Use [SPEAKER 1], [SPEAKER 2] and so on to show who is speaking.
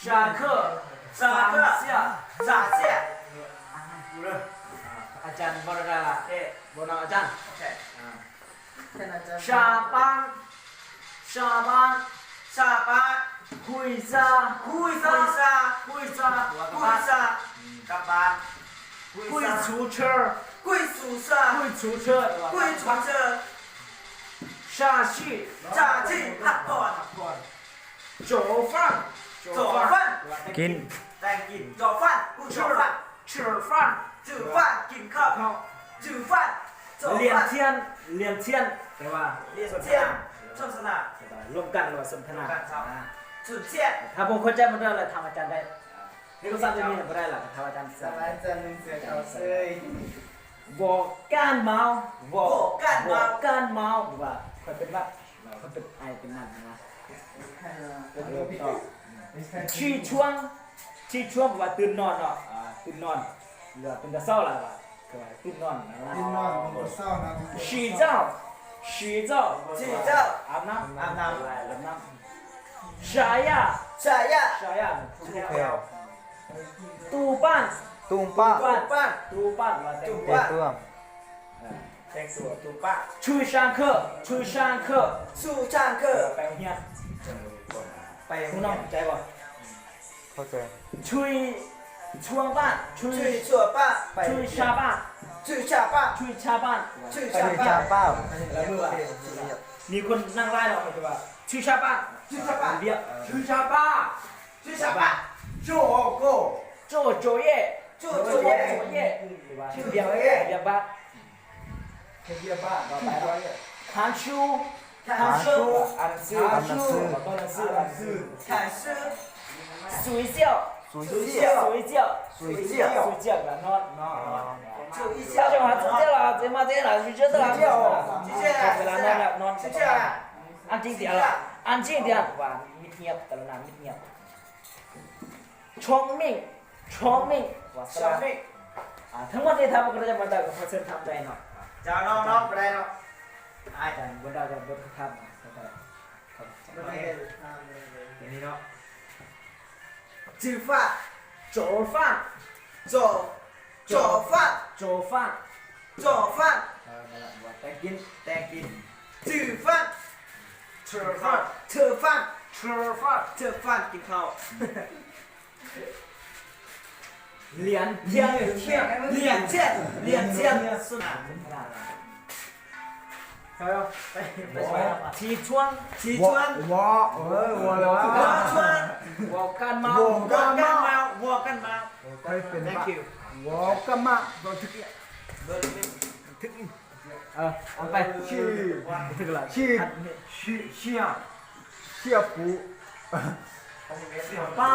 [SPEAKER 1] 下课
[SPEAKER 2] 上课
[SPEAKER 1] 下
[SPEAKER 2] 撒线
[SPEAKER 1] อาจารย์บอระดาบอระอาจารย์
[SPEAKER 2] OK
[SPEAKER 1] 下班下班
[SPEAKER 2] 下班
[SPEAKER 1] 回家
[SPEAKER 2] 回家
[SPEAKER 1] 回家
[SPEAKER 2] 回家กลับบ้าน
[SPEAKER 1] 会出车
[SPEAKER 2] 回宿舍
[SPEAKER 1] 会出车
[SPEAKER 2] 回宿舍
[SPEAKER 1] 下去
[SPEAKER 2] 下去พักผ่อน
[SPEAKER 1] 做饭
[SPEAKER 2] 做饭
[SPEAKER 3] กิน
[SPEAKER 2] แต่งกิน做饭不做饭
[SPEAKER 1] 吃饭
[SPEAKER 2] 煮饭กินข้าว煮饭做
[SPEAKER 1] เรียน
[SPEAKER 2] 饭
[SPEAKER 1] เทียนเรียนเทียนแปลว่า
[SPEAKER 2] เรียนเที่ยงโฆษณาร
[SPEAKER 1] วมกันหรือว่าสนทนา
[SPEAKER 2] สุดเที่ยง
[SPEAKER 1] ถ้าผมเข้าใจมันได้เลยทำอาจารย์ได้นี่ก็สร้างจะมีไม่ได้หรอกทำอาจารย์
[SPEAKER 4] สบายจังเสียเขาเซย
[SPEAKER 1] บอกการเมาบอก
[SPEAKER 2] การเมา
[SPEAKER 1] การเมาว่าคอยเป็นว่าเขาเป็นไอเป็นนั่นนะชี้ช่วงว่าตื่นนอนเนาะตื่นนอนหรือเป็นตะเศร้าอะไรวะคือว่าตื่นนอนนะ
[SPEAKER 4] กินนอนมันเศร้านะ
[SPEAKER 1] 洗澡洗澡
[SPEAKER 2] 洗澡
[SPEAKER 1] อาบน้ำ
[SPEAKER 2] อาบน้ำ
[SPEAKER 1] อาบน้ำ刷牙
[SPEAKER 2] ใช่ยะ
[SPEAKER 1] 刷牙
[SPEAKER 3] แก้ว
[SPEAKER 1] ตู้บ้าน
[SPEAKER 3] ตุ้มป้า
[SPEAKER 2] บ้านบ้าน
[SPEAKER 1] ตู้บ้านว่าแต่ง
[SPEAKER 3] เต็มตัว
[SPEAKER 2] แต่งตัวตูป้า
[SPEAKER 1] 去上课去上课
[SPEAKER 2] สู่ช่างเคอ
[SPEAKER 1] ไปโรงเรียน
[SPEAKER 2] ไป
[SPEAKER 1] คุณน้องใจบ่
[SPEAKER 3] เข้าใจ
[SPEAKER 1] ช่วยช่วงบ้านช่วย
[SPEAKER 2] ช่วยชัวป้าไป
[SPEAKER 1] ช่วยชาบ้าน
[SPEAKER 2] ช่วยชาป้า
[SPEAKER 1] ช่วยชาบ้าน
[SPEAKER 2] ช่วย
[SPEAKER 3] ไป
[SPEAKER 2] ชา
[SPEAKER 3] ใน
[SPEAKER 2] ป้า
[SPEAKER 3] ชาเป้า
[SPEAKER 1] แล้วมือว่ามีคนนั่งไล่เราใช่ป่ะช่วยชาบ้าน
[SPEAKER 2] ช่วยชาป้า
[SPEAKER 1] เรียกช่วยชาบ้าน
[SPEAKER 2] ช่วยชาป้าโจโก้
[SPEAKER 1] 做作业
[SPEAKER 2] 做作业
[SPEAKER 1] 作业ชื่อเรียกเรียกบ้าน
[SPEAKER 4] เยี่ยบ้า
[SPEAKER 1] ต่อไป看书
[SPEAKER 2] 看书
[SPEAKER 1] อ่านหนังสืออ่านหนังสืออ่านหนังสืออ่านหนังสือ
[SPEAKER 2] 看书
[SPEAKER 1] 睡觉
[SPEAKER 3] สุย
[SPEAKER 2] 睡觉
[SPEAKER 1] 睡觉
[SPEAKER 2] 睡觉
[SPEAKER 1] 睡觉แล้วนอน
[SPEAKER 2] 就一
[SPEAKER 1] 大
[SPEAKER 2] 下
[SPEAKER 1] 家好，再见了，再嘛再了，睡觉的了，
[SPEAKER 2] 睡觉
[SPEAKER 1] เวลานอนแล้วนอน
[SPEAKER 2] 睡觉了
[SPEAKER 1] 安静点了，安静点，ว่าเงียบแต่ละนานเงียบ聪明聪明ว่าส
[SPEAKER 2] 小
[SPEAKER 1] ลาด
[SPEAKER 2] 妹
[SPEAKER 1] ทั้งหมดที่ทำก็จะมาได้ก็เพราะเส้นทำได้เนาะ
[SPEAKER 2] เจ้าน้องไปได้เนาะ
[SPEAKER 1] อาจารย์บนเราจะบนทำอย่างนี้เนาะ
[SPEAKER 2] 煮饭
[SPEAKER 1] 做饭
[SPEAKER 2] 做饭
[SPEAKER 1] 做饭
[SPEAKER 2] 做饭
[SPEAKER 1] ว่าแต่กินแต่กิน
[SPEAKER 2] 煮饭
[SPEAKER 1] 吃饭
[SPEAKER 2] 吃饭
[SPEAKER 1] 吃饭
[SPEAKER 2] 吃饭กินข้าว
[SPEAKER 1] เรียนเที่ยงเที่ยง
[SPEAKER 2] เลี้ยงเที่ยงเลี้ยงเที่ยงสุด
[SPEAKER 1] ใช่ไหมไปทีชวน
[SPEAKER 2] 起床
[SPEAKER 4] วอวอเลยวะ
[SPEAKER 2] 我穿
[SPEAKER 1] วอกันมา
[SPEAKER 2] 我干嘛我干嘛
[SPEAKER 4] เคยเป็น
[SPEAKER 2] Thank you
[SPEAKER 4] วอกัมมะ
[SPEAKER 1] เอาไป
[SPEAKER 4] ชื่อ
[SPEAKER 1] ถึงละ
[SPEAKER 4] ชื่อเชี่ยปู
[SPEAKER 1] ป้า